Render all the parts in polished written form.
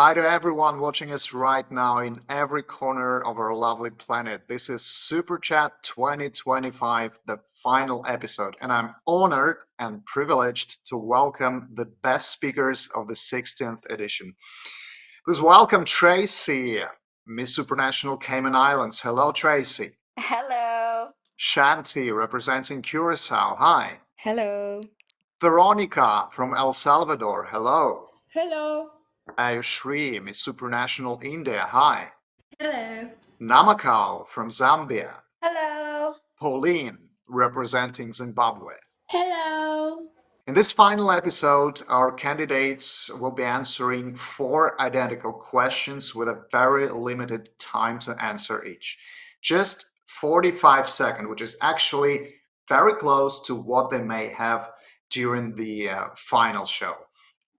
Hi to everyone watching us right now in every corner of our lovely planet. This is Super Chat 2025, the final episode, and I'm honored and privileged to welcome the best speakers of the 16th edition. Please welcome Tracy, Miss Supranational Cayman Islands. Hello, Tracy. Hello. Shanti, representing Curacao. Hi. Hello. Veronica from El Salvador. Hello. Hello. Ayushri, Miss Supranational India. Hi. Hello. Namakau from Zambia. Hello. Pauline, representing Zimbabwe. Hello. In this final episode, our candidates will be answering 4 identical questions with a very limited time to answer each. Just 45 seconds, which is actually very close to what they may have during the final show.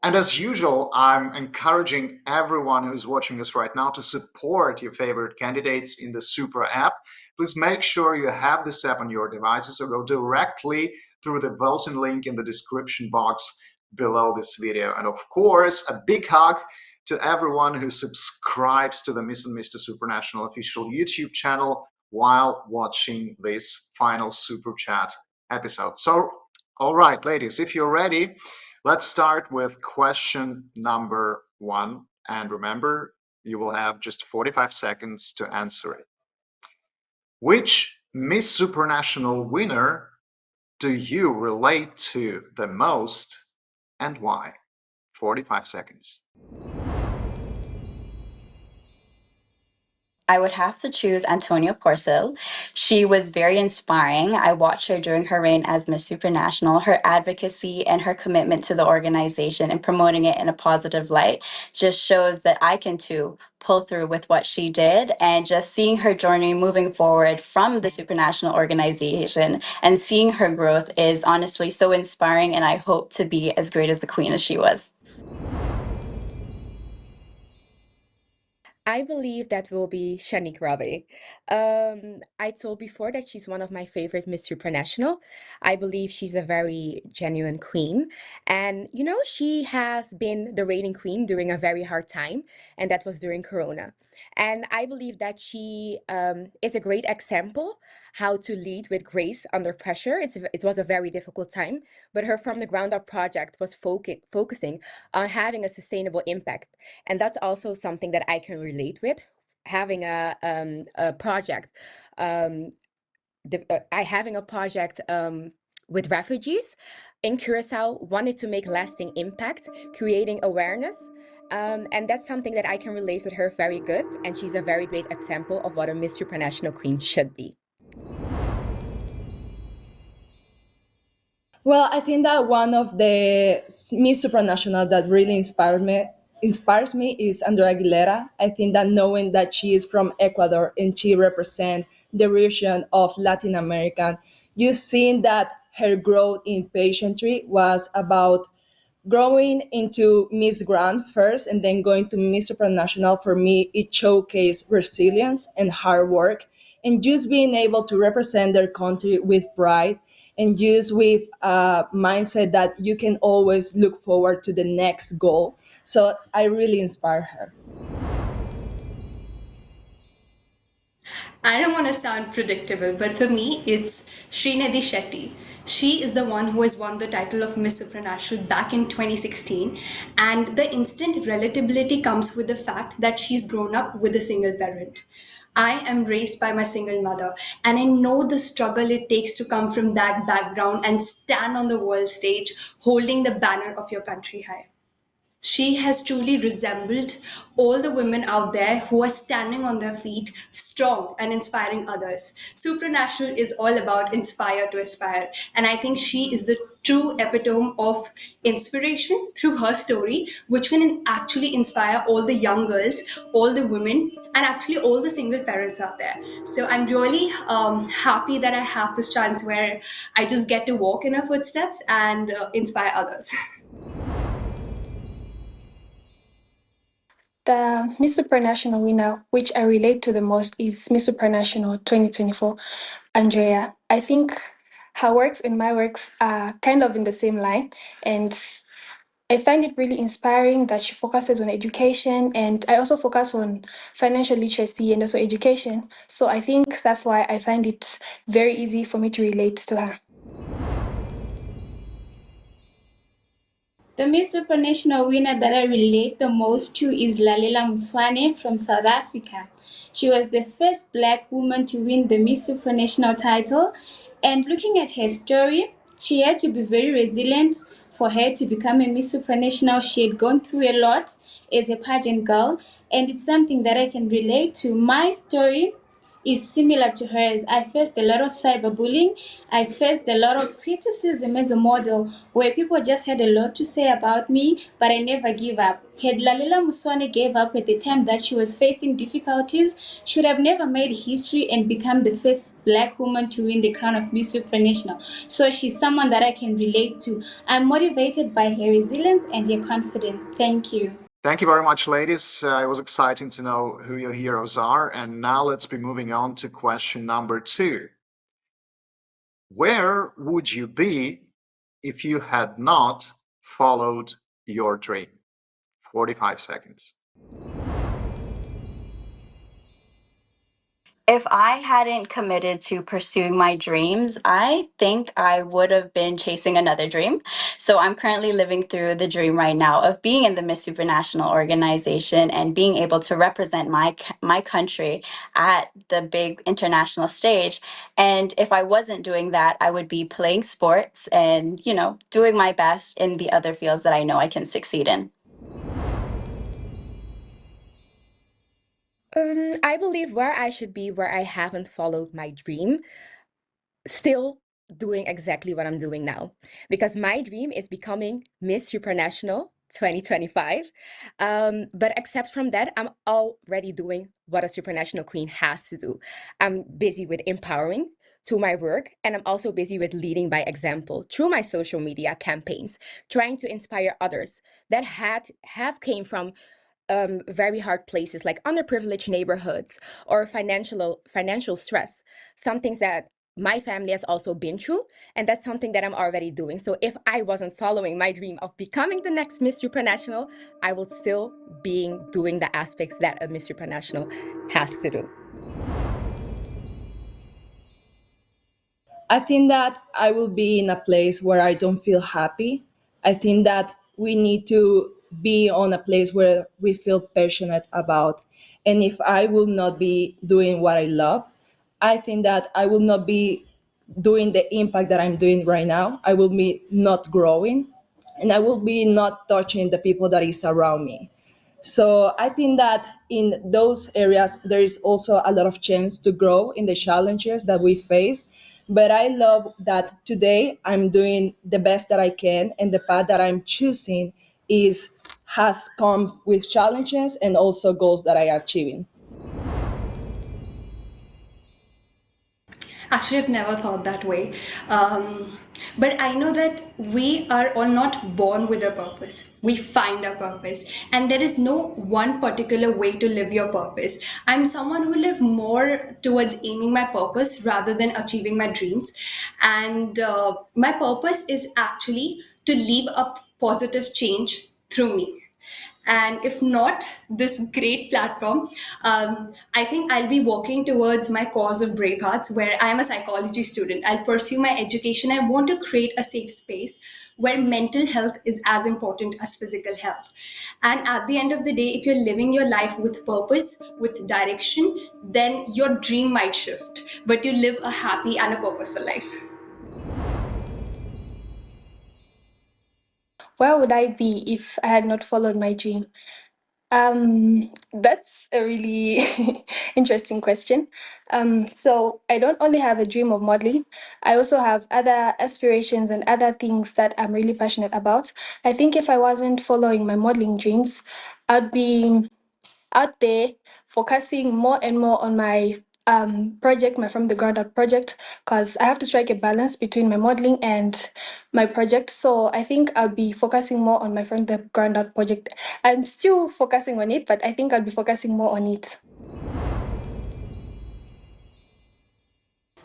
And as usual, I'm encouraging everyone who's watching us right now to support your favorite candidates in the Supra app. Please make sure you have this app on your devices or go directly through the voting link in the description box below this video. And of course, a big hug to everyone who subscribes to the Miss and Mr. Supranational official YouTube channel while watching this final Super Chat episode. So, all right, ladies, if you're ready, let's start with question number 1. And remember, you will have just 45 seconds to answer it. Which Miss Supranational winner do you relate to the most and why? 45 seconds. I would have to choose Antonia Porcel. She was very inspiring. I watched her during her reign as Miss Supranational. Her advocacy and her commitment to the organization and promoting it in a positive light just shows that I can too pull through with what she did. And just seeing her journey moving forward from the Supranational organization and seeing her growth is honestly so inspiring. And I hope to be as great as the queen as she was. I believe that will be Shanique Robbie. I told before that she's one of my favorite Miss Supranational. I believe she's a very genuine queen. And, she has been the reigning queen during a very hard time, and that was during Corona. And I believe that she is a great example how to lead with grace under pressure. It was a very difficult time, but her From the Ground Up project was focusing on having a sustainable impact. And that's also something that I can relate with, having a project, having a project with refugees in Curacao, wanted to make lasting impact, creating awareness. And that's something that I can relate with her very good. And she's a very great example of what a Miss Supranational Queen should be. Well, I think that one of the Miss Supranational that really inspires me is Andrea Aguilera. I think that knowing that she is from Ecuador and she represents the region of Latin America, just seeing that her growth in pageantry was about growing into Miss Grand first and then going to Miss Supranational. For me, it showcased resilience and hard work and just being able to represent their country with pride and just with a mindset that you can always look forward to the next goal. So I really inspire her. I don't want to sound predictable, but for me, it's Srinidhi Shetty. She is the one who has won the title of Miss Supranational back in 2016. And the instant relatability comes with the fact that she's grown up with a single parent. I am raised by my single mother, and I know the struggle it takes to come from that background and stand on the world stage holding the banner of your country high. She has truly resembled all the women out there who are standing on their feet, strong and inspiring others. Supranational is all about inspire to aspire. And I think she is the true epitome of inspiration through her story, which can actually inspire all the young girls, all the women, and actually all the single parents out there. So I'm really happy that I have this chance where I just get to walk in her footsteps and inspire others. The Miss Supranational winner, which I relate to the most, is Miss Supranational 2024, Andrea. I think her works and my works are kind of in the same line, and I find it really inspiring that she focuses on education, and I also focus on financial literacy and also education. So I think that's why I find it very easy for me to relate to her. The Miss Supranational winner that I relate the most to is Lalela Muswane from South Africa. She was the first black woman to win the Miss Supranational title, and looking at her story, she had to be very resilient for her to become a Miss Supranational. She had gone through a lot as a pageant girl, and it's something that I can relate to. My story is similar to hers. I faced a lot of cyberbullying. I faced a lot of criticism as a model where people just had a lot to say about me, but I never give up. Had Lalila Muswane gave up at the time that she was facing difficulties, she would have never made history and become the first black woman to win the crown of Miss Supranational. So she's someone that I can relate to. I'm motivated by her resilience and her confidence. Thank you. Thank you very much, ladies. It was exciting to know who your heroes are. And now let's be moving on to question number 2. Where would you be if you had not followed your dream? 45 seconds. If I hadn't committed to pursuing my dreams, I think I would have been chasing another dream. So I'm currently living through the dream right now of being in the Miss Supranational organization and being able to represent my country at the big international stage. And if I wasn't doing that, I would be playing sports and, doing my best in the other fields that I know I can succeed in. I believe where I should be, where I haven't followed my dream, still doing exactly what I'm doing now. Because my dream is becoming Miss Supranational 2025. But except from that, I'm already doing what a supranational queen has to do. I'm busy with empowering to my work, and I'm also busy with leading by example through my social media campaigns, trying to inspire others that have came from very hard places like underprivileged neighborhoods or financial stress, some things that my family has also been through, and that's something that I'm already doing. So if I wasn't following my dream of becoming the next Miss Supranational, I would still be doing the aspects that a Miss Supranational has to do. I think that I will be in a place where I don't feel happy. I think that we need to be on a place where we feel passionate about. And if I will not be doing what I love, I think that I will not be doing the impact that I'm doing right now. I will be not growing, and I will be not touching the people that is around me. So I think that in those areas, there is also a lot of chance to grow in the challenges that we face. But I love that today I'm doing the best that I can, and the path that I'm choosing is has come with challenges and also goals that I am achieving. Actually, I've never thought that way. But I know that we are all not born with a purpose. We find a purpose. And there is no one particular way to live your purpose. I'm someone who live more towards aiming my purpose rather than achieving my dreams. And my purpose is actually to leave a positive change through me. And if not this great platform, I think I'll be working towards my cause of brave hearts, where I'm a psychology student. I'll pursue my education. I want to create a safe space where mental health is as important as physical health. And at the end of the day, if you're living your life with purpose, with direction, then your dream might shift, but you live a happy and a purposeful life. Where would I be if I had not followed my dream? That's a really interesting question. So I don't only have a dream of modeling, I also have other aspirations and other things that I'm really passionate about. I think if I wasn't following my modeling dreams, I'd be out there focusing more and more on my project, my From the Ground Up project, because I have to strike a balance between my modeling and my project. So I think I'll be focusing more on my From the Ground Up project. I'm still focusing on it, but I think I'll be focusing more on it.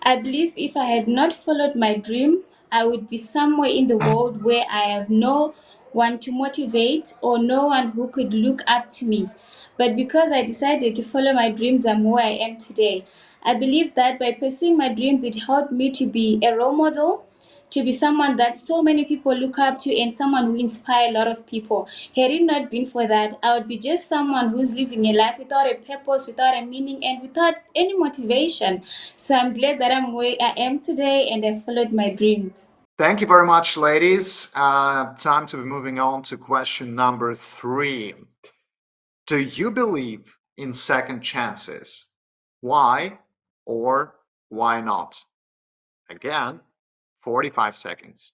I believe if I had not followed my dream, I would be somewhere in the world where I have no one to motivate, or no one who could look up to me. But because I decided to follow my dreams, I'm where I am today. I believe that by pursuing my dreams, it helped me to be a role model, to be someone that so many people look up to, and someone who inspire a lot of people. Had it not been for that, I would be just someone who's living a life without a purpose, without a meaning, and without any motivation. So I'm glad that I'm where I am today and I followed my dreams. Thank you very much, ladies. Time to be moving on to question number 3. Do you believe in second chances? Why or why not? Again, 45 seconds.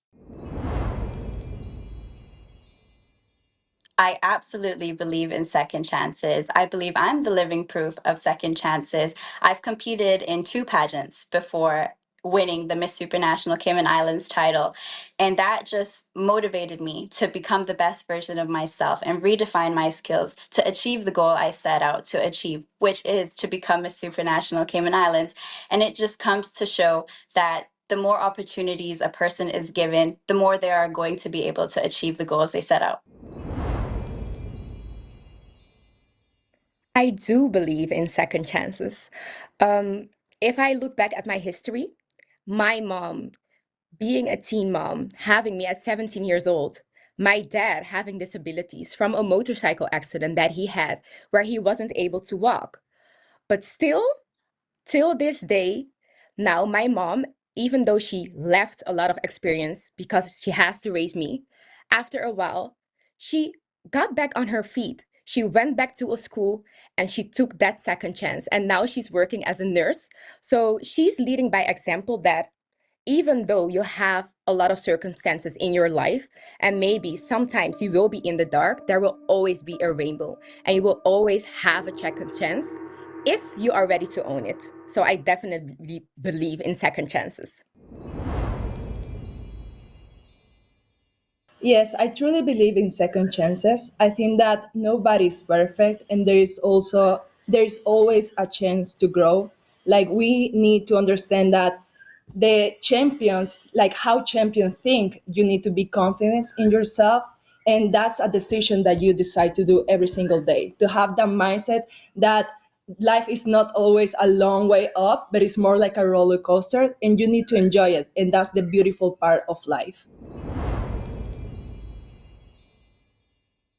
I absolutely believe in second chances. I believe I'm the living proof of second chances. I've competed in 2 pageants before winning the Miss Supranational Cayman Islands title. And that just motivated me to become the best version of myself and redefine my skills to achieve the goal I set out to achieve, which is to become Miss Supranational Cayman Islands. And it just comes to show that the more opportunities a person is given, the more they are going to be able to achieve the goals they set out. I do believe in second chances. If I look back at my history, my mom being a teen mom, having me at 17 years old, my dad having disabilities from a motorcycle accident that he had where he wasn't able to walk. But still, till this day, now my mom, even though she left a lot of experience because she has to raise me, after a while, she got back on her feet. She went back to a school and she took that second chance. And now she's working as a nurse. So she's leading by example that even though you have a lot of circumstances in your life, and maybe sometimes you will be in the dark, there will always be a rainbow, and you will always have a second chance if you are ready to own it. So I definitely believe in second chances. Yes, I truly believe in second chances. I think that nobody's perfect and there is always a chance to grow. Like we need to understand that the champions, like how champions think, you need to be confident in yourself, and that's a decision that you decide to do every single day. To have that mindset that life is not always a long way up, but it's more like a roller coaster and you need to enjoy it, and that's the beautiful part of life.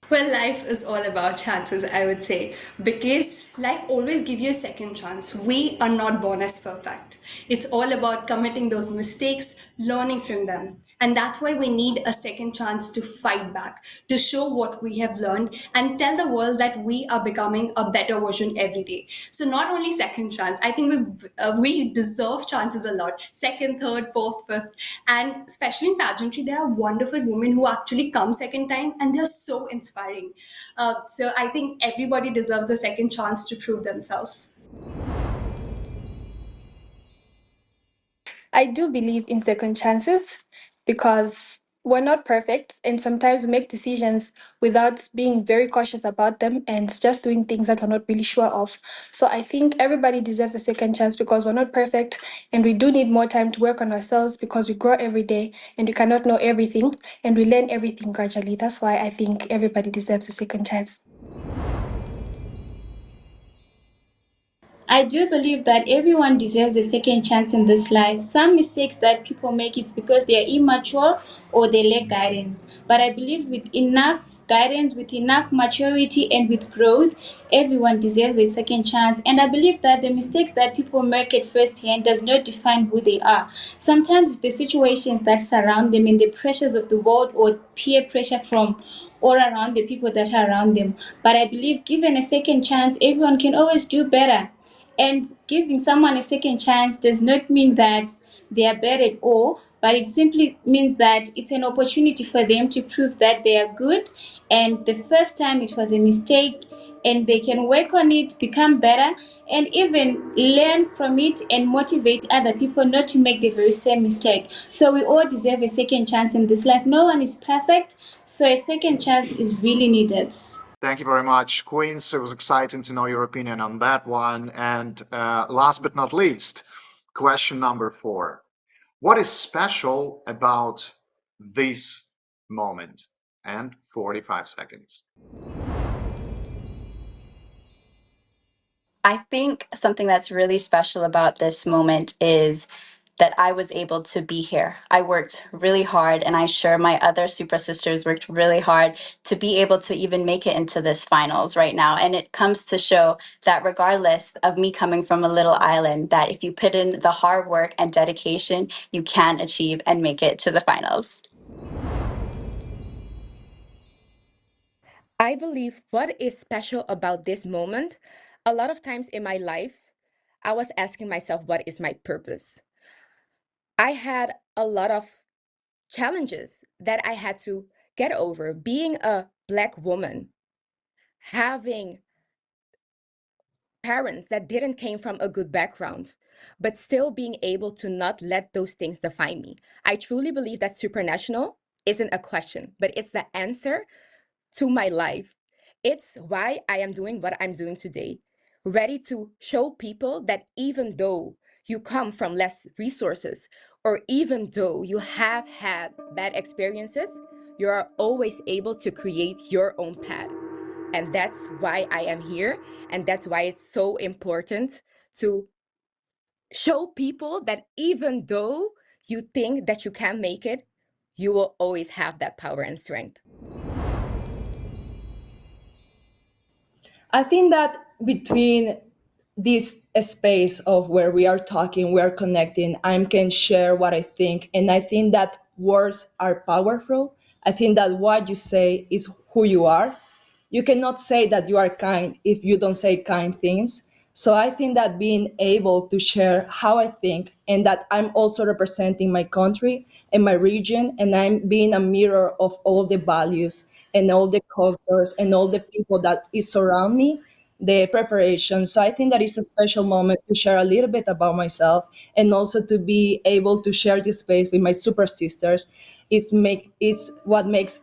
Well, life is all about chances, I would say, because life always gives you a second chance. We are not born as perfect. It's all about committing those mistakes, learning from them. And that's why we need a second chance to fight back, to show what we have learned, and tell the world that we are becoming a better version every day. So not only second chance, I think we deserve chances a lot. Second, third, fourth, fifth, and especially in pageantry, there are wonderful women who actually come second time, and they're so inspiring. So I think everybody deserves a second chance to prove themselves. I do believe in second chances because we're not perfect and sometimes we make decisions without being very cautious about them and just doing things that we're not really sure of. So I think everybody deserves a second chance because we're not perfect and we do need more time to work on ourselves because we grow every day and we cannot know everything and we learn everything gradually. That's why I think everybody deserves a second chance. I do believe that everyone deserves a second chance in this life. Some mistakes that people make it's because they are immature or they lack guidance. But I believe with enough guidance, with enough maturity and with growth, everyone deserves a second chance. And I believe that the mistakes that people make at first hand does not define who they are. Sometimes it's the situations that surround them and the pressures of the world or peer pressure from all around the people that are around them. But I believe given a second chance, everyone can always do better. And giving someone a second chance does not mean that they are bad at all, but it simply means that it's an opportunity for them to prove that they are good. And the first time it was a mistake, and they can work on it, become better, and even learn from it and motivate other people not to make the very same mistake. So we all deserve a second chance in this life. No one is perfect, so a second chance is really needed. Thank you very much, Queens. It was exciting to know your opinion on that one. And last but not least, question number 4. What is special about this moment? and 45 seconds. I think something that's really special about this moment is that I was able to be here. I worked really hard, and I'm sure my other Supra sisters worked really hard to be able to even make it into this finals right now. And it comes to show that regardless of me coming from a little island, that if you put in the hard work and dedication, you can achieve and make it to the finals. I believe what is special about this moment, a lot of times in my life, I was asking myself, what is my purpose? I had a lot of challenges that I had to get over. Being a Black woman, having parents that didn't came from a good background, but still being able to not let those things define me. I truly believe that supranational isn't a question, but it's the answer to my life. It's why I am doing what I'm doing today, ready to show people that even though you come from less resources, or even though you have had bad experiences, you are always able to create your own path. And that's why I am here. And that's why it's so important to show people that even though you think that you can make it, you will always have that power and strength. I think that between this space of where we are talking, we are connecting, I can share what I think. And I think that words are powerful. I think that what you say is who you are. You cannot say that you are kind if you don't say kind things. So I think that being able to share how I think and that I'm also representing my country and my region and I'm being a mirror of all the values and all the cultures and all the people that is surround me, the preparation. So I think that is a special moment to share a little bit about myself and also to be able to share this space with my super sisters. It's what makes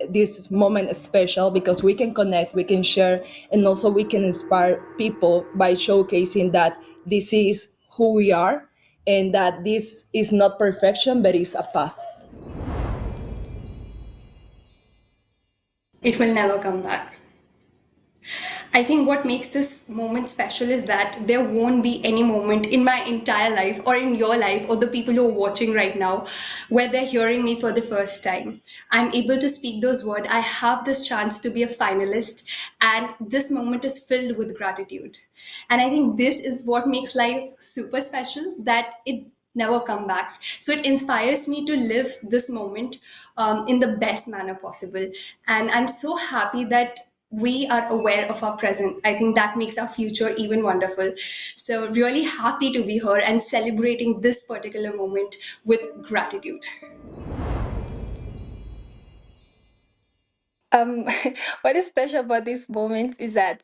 this moment special because we can connect, we can share, and also we can inspire people by showcasing that this is who we are and that this is not perfection but is a path. It will never come back. I think what makes this moment special is that there won't be any moment in my entire life or in your life or the people who are watching right now where they're hearing me for the first time. I'm able to speak those words. I have this chance to be a finalist, and this moment is filled with gratitude. And I think this is what makes life super special, that it never come back. So it inspires me to live this moment in the best manner possible. And I'm so happy that we are aware of our present. I think that makes our future even wonderful. So really happy to be here and celebrating this particular moment with gratitude. Um, what is special about this moment is that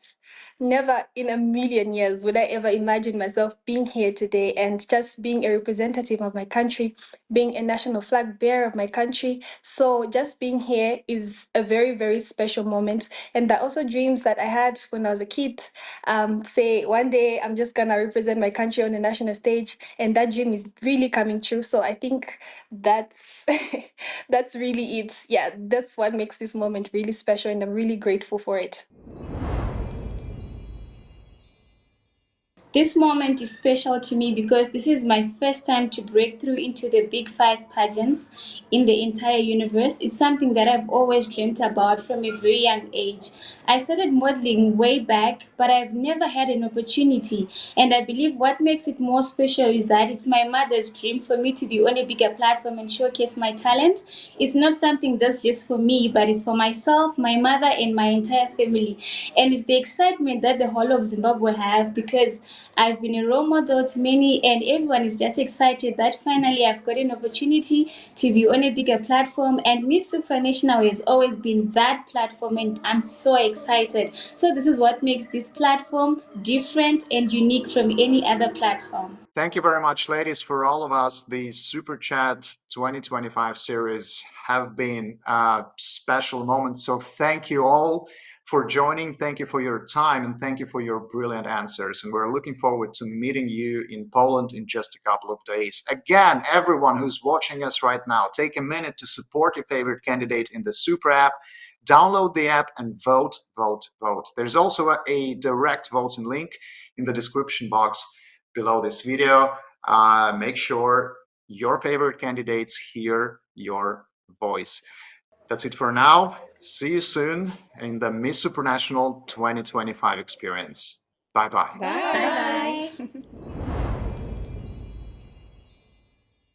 never in a million years would I ever imagine myself being here today and just being a representative of my country, being a national flag bearer of my country. So just being here is a very, very special moment. And that also dreams that I had when I was a kid. Say one day I'm just gonna represent my country on the national stage, and that dream is really coming true. So I think that's that's really it. Yeah, that's what makes this moment really special, and I'm really grateful for it. This moment is special to me because this is my first time to break through into the big five pageants in the entire universe. It's something that I've always dreamt about from a very young age. I started modeling way back, but I've never had an opportunity. And I believe what makes it more special is that it's my mother's dream for me to be on a bigger platform and showcase my talent. It's not something that's just for me, but it's for myself, my mother, and my entire family. And it's the excitement that the whole of Zimbabwe have because I've been a role model to many, and everyone is just excited that finally I've got an opportunity to be on a bigger platform. And Miss Supranational has always been that platform, and I'm so excited. So, this is what makes this platform different and unique from any other platform. Thank you very much, ladies. For all of us, the Super Chat 2025 series have been a special moment. So thank you all for joining. Thank you for your time, and thank you for your brilliant answers. And we're looking forward to meeting you in Poland in just a couple of days. Again, everyone who's watching us right now, take a minute to support your favorite candidate in the Supra app. Download the app and vote, vote, vote. There's also a direct voting link in the description box below this video. Make sure your favorite candidates hear your voice. That's it for now. See you soon in the Miss Supranational 2025 experience. Bye-bye. Bye. Bye bye.